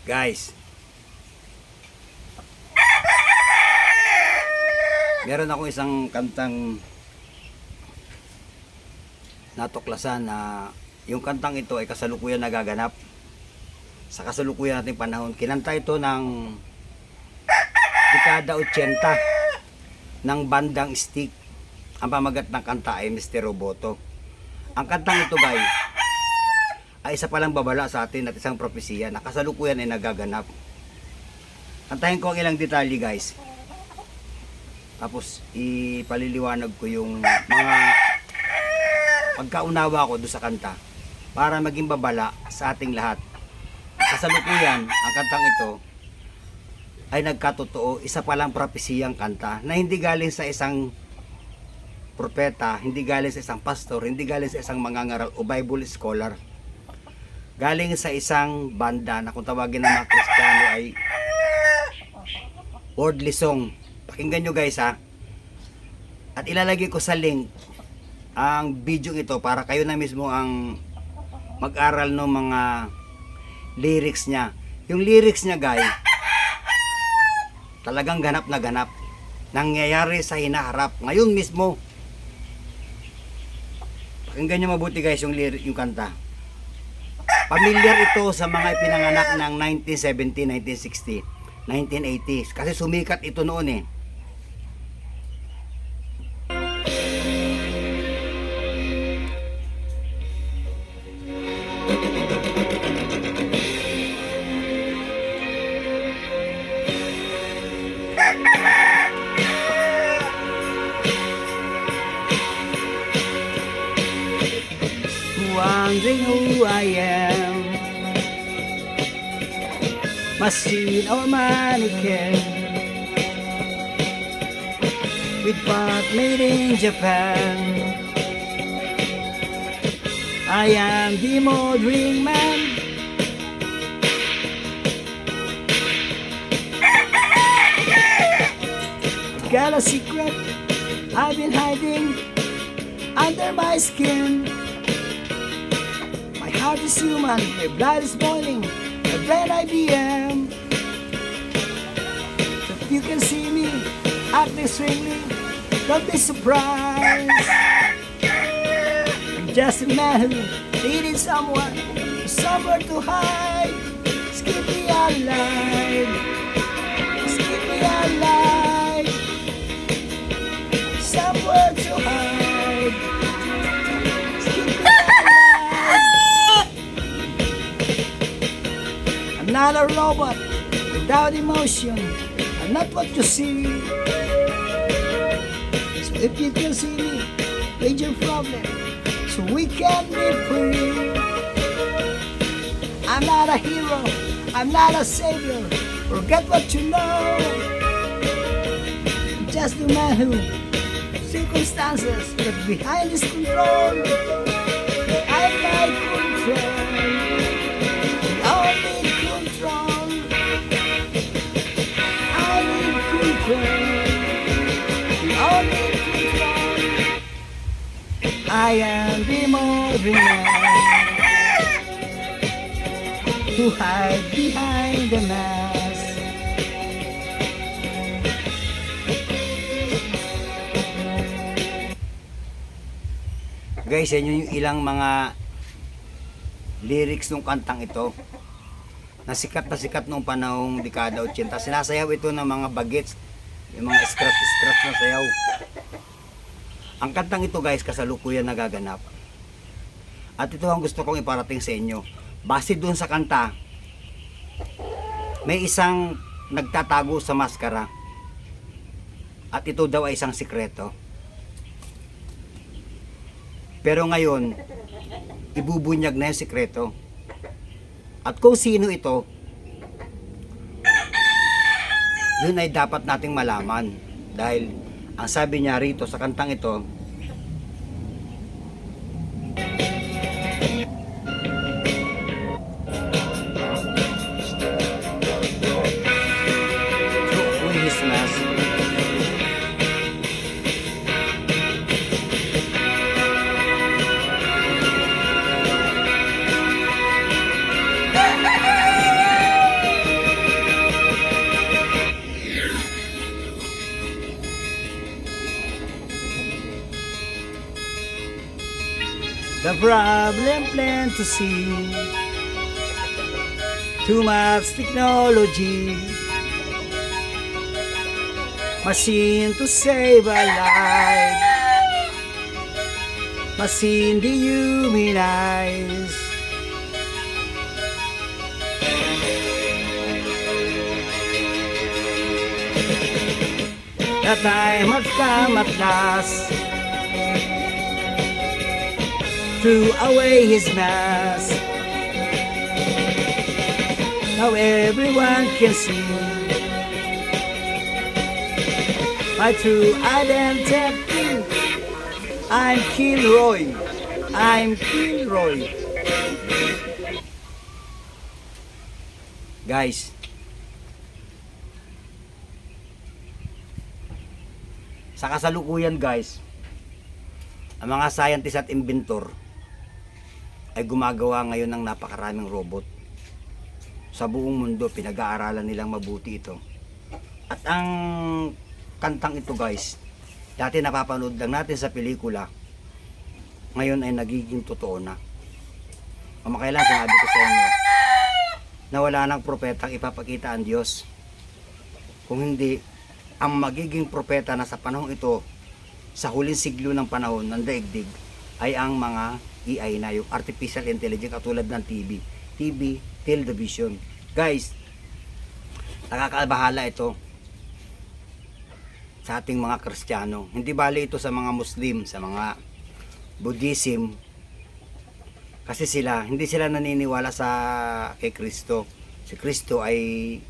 Guys, meron ako isang kantang natuklasan na yung kantang ito ay kasalukuyan nagaganap sa kasalukuyan nating panahon. Kinanta ito ng dekada 80 ng bandang Stick. Ang pamagat ng kanta ay Mr. Roboto. Ang kantang ito, guys, ay isa palang babala sa atin at isang propesiya na kasalukuyan ay nagaganap. Kantahin ko ang ilang detalye, guys. Tapos ipaliliwanag ko yung mga pagkaunawa ko doon sa kanta para maging babala sa ating lahat. Kasalukuyan, ang kantang ito ay nagkatotoo, isa palang propesiyang kanta na hindi galing sa isang propeta, hindi galing sa isang pastor, hindi galing sa isang mangangaral o Bible scholar. Galing sa isang banda na kung tawagin ng mga Kristiyano ay worldly song. Pakinggan nyo, guys, ha. At ilalagay ko sa link ang video ito para kayo na mismo ang mag-aral ng mga lyrics niya. Yung lyrics niya, guys, talagang ganap na ganap. Nangyayari sa hinaharap. Ngayon mismo. Pakinggan nyo mabuti, guys, yung kanta. Pamilyar ito sa mga ipinanganak ng 1970, 1960, 1980s. Kasi sumikat ito noon eh. Wondering who I am, machine or mannequin, with part made in Japan. I am the moldering man, got a secret I've been hiding under my skin. My heart is human, my blood is boiling, my brain IBM. If you can see me acting strangely, don't be surprised. I'm just a man who needed someone, somewhere to hide. Just keep me alive, just keep me alive, somewhere to hide. Just keep me alive. I'm not a robot without emotion. I'm not what you see. So if you can see me, major problem, so we can be free. I'm not a hero, I'm not a savior. Forget what you know. I'm just a man who circumstances get behind his control. I like control. We all need control. I need control. We all need control. I am the modern man who hide behind the mask. Guys, yan yung ilang mga lyrics ng kantang ito na sikat noong panahong dekada 80. Sinasayaw ito ng mga bagets, yung mga scratch na sayaw. Ang kantang ito, guys, kasalukuyan nagaganap. At ito ang gusto kong iparating sa inyo. Base doon sa kanta, may isang nagtatago sa maskara. At ito daw ay isang sikreto. Pero ngayon, ibubunyag na yung sikreto. At kung sino ito, yun ay dapat nating malaman. Dahil ang sabi niya rito sa kantang ito, problem plain to see. Too much technology, machine to save a life, machine dehumanize. The time has come at last threw away his mask. Now everyone can see my true identity. I'm Kilroy. I'm Kilroy. Guys, sa kasalukuyan guys, ang mga scientist at inventor ay gumagawa ngayon ng napakaraming robot. Sa buong mundo, pinag-aaralan nilang mabuti ito. At ang kantang ito guys, dati napapanood lang natin sa pelikula, ngayon ay nagiging totoo na. Kamakailan sinabi ko sa inyo na wala nang propetang ipapakita ang Diyos. Kung hindi, ang magiging propeta na sa panahong ito, sa huling siglo ng panahon ng daigdig, ay ang mga AI na, yung artificial intelligence katulad ng TV, television. Guys, nakakabahala ito sa ating mga Kristiyano. Hindi bali ito sa mga Muslim, sa mga Buddhism, kasi hindi sila naniniwala sa kay Kristo. Si Kristo ay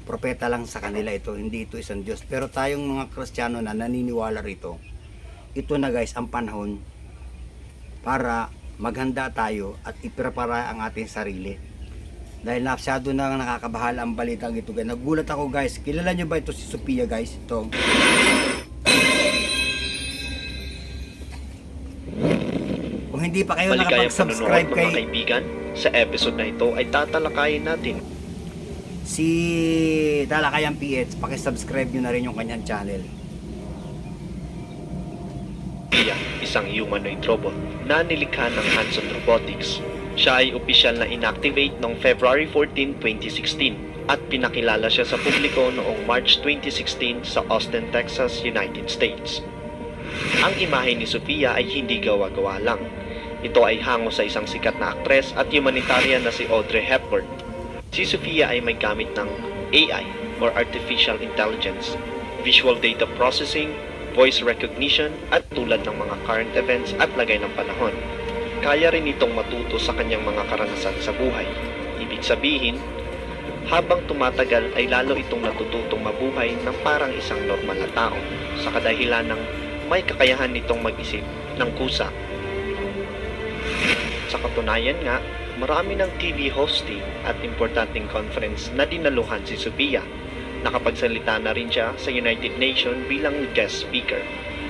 propeta lang sa kanila ito, hindi ito isang Diyos. Pero tayong mga Kristiyano na naniniwala rito, ito na guys ang panahon para maghanda tayo at iprepara ang ating sarili. Dahil masyado na nakakabahala ang balitang ito guys. Nagulat ako guys. Kilala nyo ba ito si Sophia guys? Ito. Kung hindi pa kayo nakapag-subscribe kay... Mga kaibigan, sa episode na ito ay tatalakayin natin si Talakayan PH. Pakisubscribe nyo na rin yung kanyang channel. Isang humanoid robot na nilikha ng Hanson Robotics. Siya ay opisyal na inactivate noong February 14, 2016 at pinakilala siya sa publiko noong March 2016 sa Austin, Texas, United States. Ang imahe ni Sophia ay hindi gawa-gawa lang. Ito ay hango sa isang sikat na aktres at humanitarian na si Audrey Hepburn. Si Sophia ay may gamit ng AI or Artificial Intelligence, Visual Data Processing, Voice Recognition at tulad ng mga current events at lagay ng panahon. Kaya rin itong matuto sa kanyang mga karanasan sa buhay. Ibig sabihin, habang tumatagal ay lalo itong natututong mabuhay ng parang isang normal na tao sa kadahilan ng may kakayahan nitong mag-isip ng kusa. Sa katunayan nga, marami ng TV hosting at importanteng conference na dinaluhan si Sophia. Nakapagsalita na rin siya sa United Nations bilang guest speaker.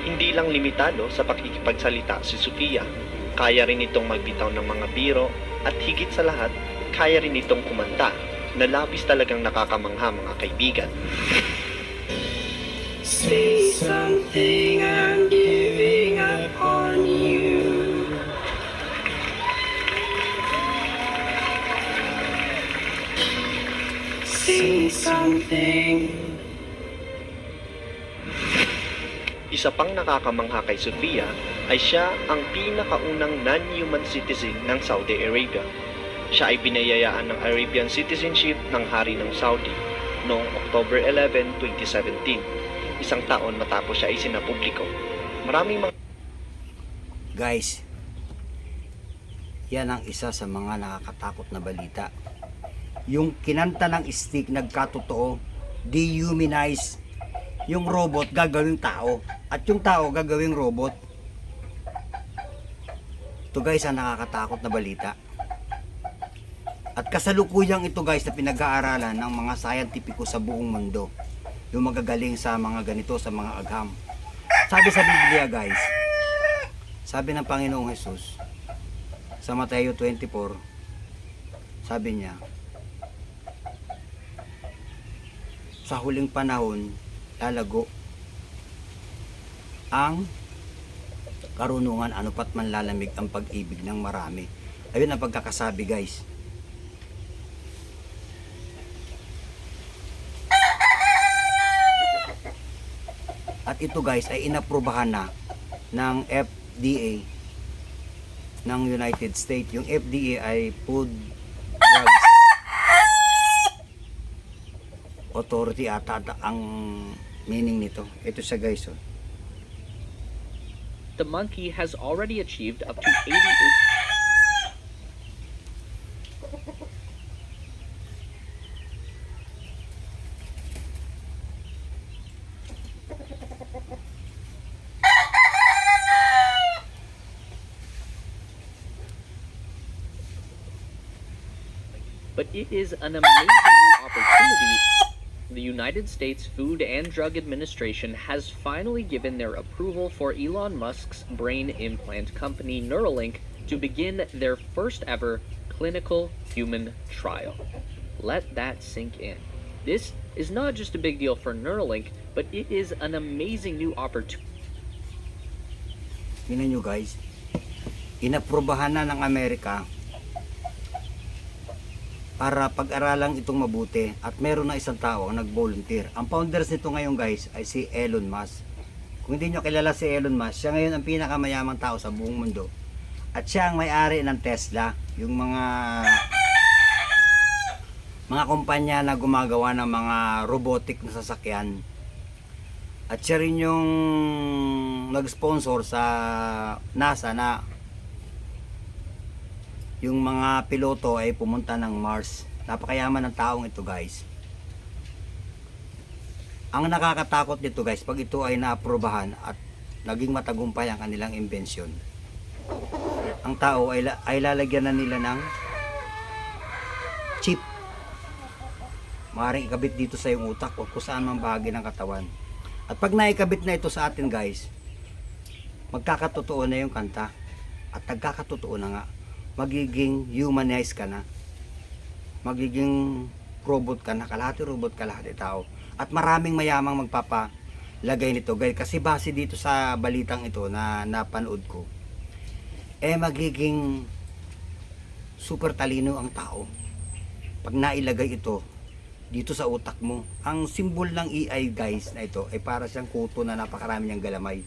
Hindi lang limitado sa pakikipagsalita si Sophia. Kaya rin itong magbitaw ng mga biro at higit sa lahat, kaya rin itong kumanta na labis talagang nakakamangha mga kaibigan. Say something, I'm giving up on you. Say something. Isa pang nakakamangha kay Sophia ay siya ang pinakaunang non-human citizen ng Saudi Arabia. Siya ay binayayaan ng Arabian citizenship ng Hari ng Saudi noong October 11, 2017. Isang taon matapos siya ay sinapubliko. Maraming mga... Guys, yan ang isa sa mga nakakatakot na balita. Yung kinanta ng stick nagkatotoo, dehumanize. Yung robot gagawing tao at yung tao gagawing robot. Ito guys ang nakakatakot na balita. At kasalukuyang ito guys na pinag-aaralan ng mga scientifico sa buong mundo. Yung magagaling sa mga ganito, sa mga agham. Sabi sa Biblia guys, sabi ng Panginoong Jesus sa Mateo 24, sabi niya, sa huling panahon lalago ang karunungan, ano pat manlalamig ang pag-ibig ng marami. Ayun ang pagkakasabi, guys. At ito, guys, ay inaprubahan na ng FDA ng United States. Yung FDA ay Food Drugs Authority ata ang meaning nito. Ito siya, guys. Oh. The monkey has already achieved up to 88. But it is an amazing new opportunity. The United States Food and Drug Administration has finally given their approval for Elon Musk's brain implant company Neuralink to begin their first ever clinical human trial. Let that sink in. This is not just a big deal for Neuralink, but it is an amazing new opportunity. Tingnan nyo, guys. Inaprubahan na ng Amerika para pag-aralang itong mabuti, at meron na isang tao ang nag-volunteer. Ang founders nito ngayon, guys, ay si Elon Musk. Kung hindi nyo kilala si Elon Musk, siya ngayon ang pinakamayamang tao sa buong mundo. At siya ang may-ari ng Tesla, yung mga kumpanya na gumagawa ng mga robotic na sasakyan. At siya rin yung nag-sponsor sa NASA na yung mga piloto ay pumunta ng Mars. Napakayaman ng taong ito, guys. Ang nakakatakot dito, guys, pag ito ay naaprubahan at naging matagumpay ang kanilang imbensyon, ang tao ay lalagyan na nila ng chip. Maaaring ikabit dito sa iyong utak o kung saan mang bahagi ng katawan. At pag naikabit na ito sa atin, guys, magkakatotoo na yung kanta. At nagkakatotoo na nga, magiging humanized ka na, magiging robot ka na, kalahati robot, kalahati tao. At maraming mayamang magpapalagay nito, guys, kasi base dito sa balitang ito na napanood ko, magiging super talino ang tao pag nailagay ito dito sa utak mo. Ang symbol ng AI, guys, na ito ay para siyang kuto na napakarami niyang galamay.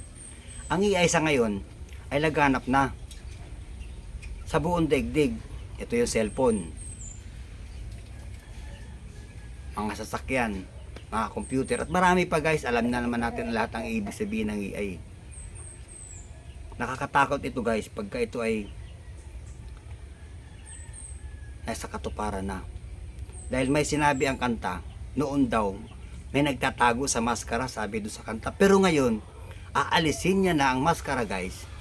Ang AI sa ngayon ay laganap na sa buong daigdig. Ito yung cellphone, mga sasakyan, mga computer, at marami pa, guys. Alam na naman natin lahat ang ibig sabihin ng AI. Nakakatakot ito, guys, pagka ito ay nasa katuparan na. Dahil may sinabi ang kanta, noon daw may nagtatago sa maskara, sabi doon sa kanta. Pero ngayon, aalisin niya na ang maskara, guys.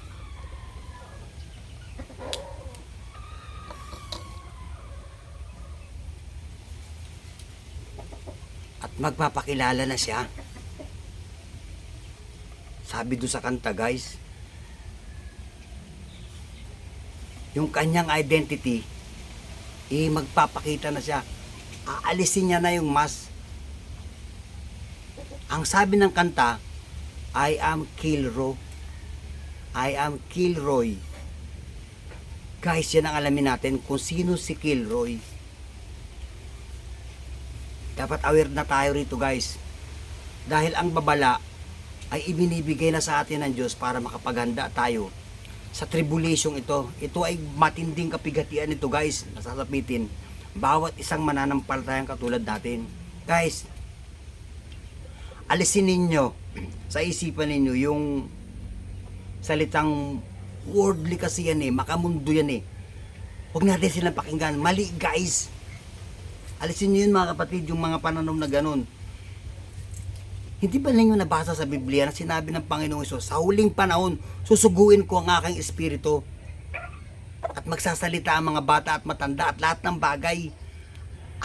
Magpapakilala na siya. Sabi doon sa kanta, guys, yung kanyang identity, magpapakita na siya. Aalisin niya na yung mask. Ang sabi ng kanta, I am Kilroy. I am Kilroy. Guys, yan ang alamin natin kung sino si Kilroy. Dapat aware na tayo rito, guys. Dahil ang babala ay ibinibigay na sa atin ng Diyos para makapaghanda tayo sa tribulation ito. Ito ay matinding kapigatian ito, guys, nasasapitin bawat isang mananampalatayang katulad natin. Guys, alisin ninyo sa isipan ninyo yung salitang worldly kasi yan, makamundo yan. Huwag natin silang pakinggan. Mali, guys. Alisin nyo yun, mga kapatid, yung mga pananaw na ganun. Hindi ba ninyo nabasa sa Biblia na sinabi ng Panginoong Hesus, sa huling panahon, susuguin ko ang aking espiritu at magsasalita ang mga bata at matanda at lahat ng bagay.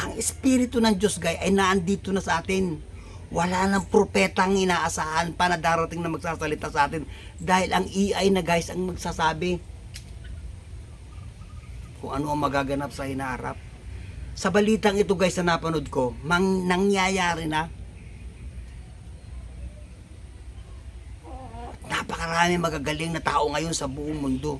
Ang espiritu ng Diyos, guys, ay naandito na sa atin. Wala nang propetang inaasahan pa na darating na magsasalita sa atin dahil ang AI na, guys, ang magsasabi kung ano ang magaganap sa hinaharap. Sa balitang ito, guys, na napanood ko, nangyayari na. Napakaraming magagaling na tao ngayon sa buong mundo.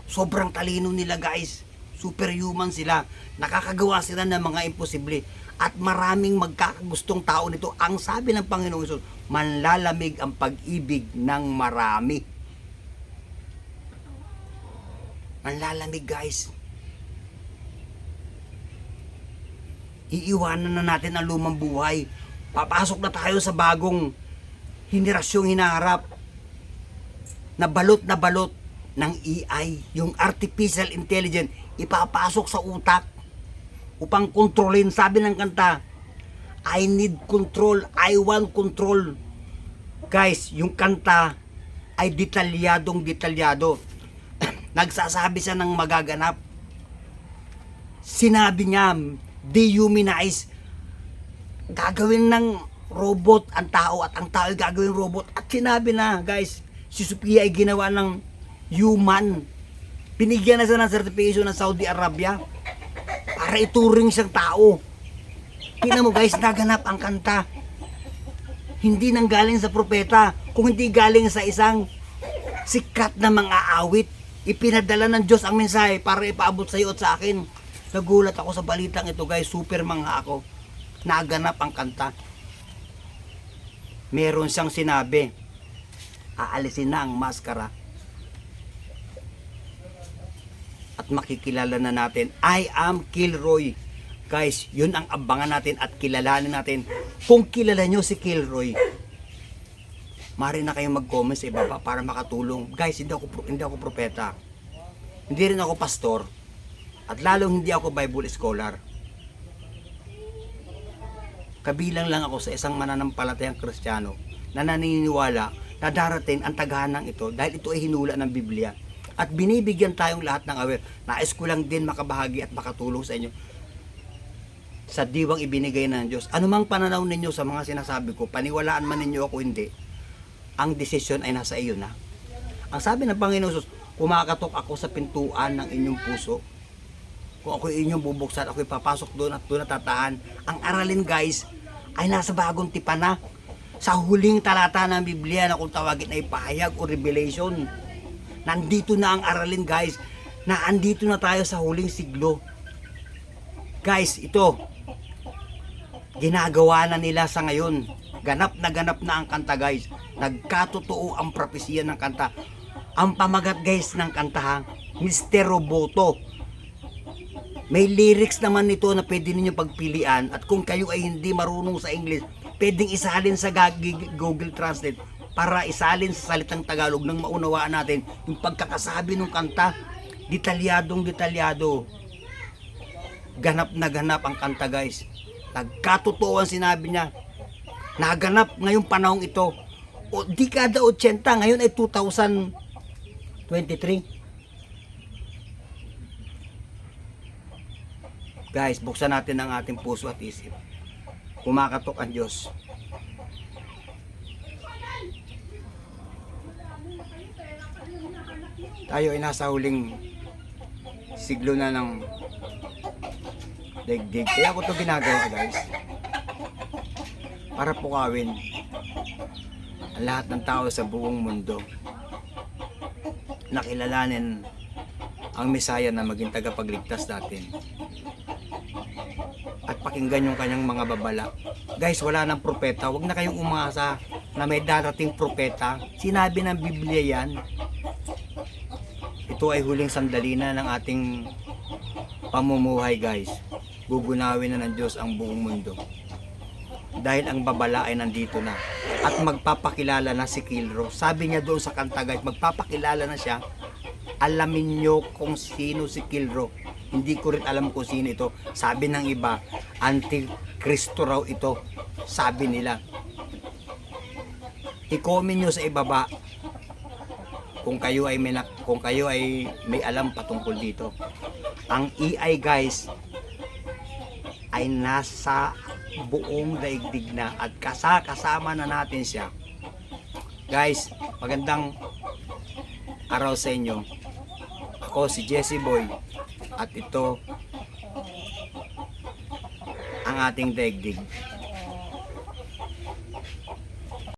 Sobrang talino nila guys. Superhuman sila. Nakakagawa sila ng mga imposible. At maraming magkakagustong tao nito. Ang sabi ng Panginoong Hesus, manlalamig ang pag-ibig ng marami. Manlalamig guys. Iiwanan na natin ang lumang buhay. Papasok na tayo sa bagong henerasyong hinaharap. Na balot ng AI, yung artificial intelligence, ipapasok sa utak upang kontrolin. Sabi ng kanta, I need control, I want control. Guys, yung kanta ay detalyado. Nagsasabi siya ng magaganap. Sinabi niya, dehumanize, gagawin ng robot ang tao at ang tao ay gagawin robot. At sinabi na, guys, si Sophia ay ginawa ng human. Binigyan na siya ng certification ng Saudi Arabia para ituring siyang tao. Tingnan mo guys, naganap ang kanta. Hindi nang galing sa propeta, kung hindi galing sa isang sikat na mga awit. Ipinadala ng Diyos ang mensahe para ipaabot sa iyo at sa akin. Nagulat ako sa balitang ito guys, super mangha ako. Naganap ang kanta. Meron siyang sinabi, aalisin na ang maskara. At makikilala na natin, I am Kilroy. Guys, yun ang abangan natin at kilalanin natin. Kung kilala nyo si Kilroy, maaari na kayong mag-comment sa ibaba para makatulong. Guys, hindi ako propeta. Hindi rin ako pastor. At lalong hindi ako Bible scholar. Kabilang lang ako sa isang mananampalatayang Kristiyano na naniniwala na darating ang taghanang ito dahil ito ay hinula ng Biblia. At binibigyan tayong lahat ng aware. Nais ko lang din makabahagi at makatulong sa inyo sa diwang ibinigay ng Diyos. Anumang pananaw ninyo sa mga sinasabi ko, paniwalaan man ninyo ako hindi, ang desisyon ay nasa iyo na. Ang sabi ng Panginoon Jesus, kumakatok ako sa pintuan ng inyong puso. Kung ako inyong bubuksan, ako ipapasok doon at doon natatahan. Ang aralin guys, ay nasa bagong tipan na. Sa huling talata ng Biblia na kung tawagin ay pahayag o revelation. Nandito na ang aralin guys, na andito na tayo sa huling siglo. Guys, ito, ginagawa na nila sa ngayon. Ganap na ang kanta guys. Nagkatotoo ang propesya ng kanta. Ang pamagat guys ng kanta ha, Mr. Roboto. May lyrics naman nito na pwede ninyo pagpilian. At kung kayo ay hindi marunong sa English, pwedeng isalin sa Google Translate para isalin sa salitang Tagalog nang maunawaan natin yung pagkakasabi ng kanta. Detalyado. Ganap na ganap ang kanta guys. Nagkatotoo ang sinabi niya. Naganap ngayong panahong ito. O dekada 80, ngayon ay 2023. Guys, buksan natin ang ating puso at isip. Kumakatok ang Diyos. Tayo ay nasa huling siglo na ng daigdig. Kaya ko ito ginagawa guys. Para pukawin ang lahat ng tao sa buong mundo. Nakilalanin ang Mesaya na maging tagapagligtas natin. At pakinggan yung kanyang mga babala. Guys, wala nang propeta. Huwag na kayong umasa na may darating propeta. Sinabi ng Biblia yan. Ito ay huling sandali na ng ating pamumuhay guys. Bugunawin na ng Diyos ang buong mundo. Dahil ang babala ay nandito na. At magpapakilala na si Kilroy. Sabi niya doon sa kanta guys, magpapakilala na siya. Alamin nyo kung sino si Kilroy. Hindi ko rin alam kung sino ito. Sabi ng iba, Antikristo raw ito. Sabi nila. I-comment nyo sa ibaba kung kayo ay may alam patungkol dito. Ang AI guys ay nasa buong daigdig na at kasama na natin siya. Guys, magandang araw sa inyo. Ako si Jesse Boy. At ito ang ating daigdig.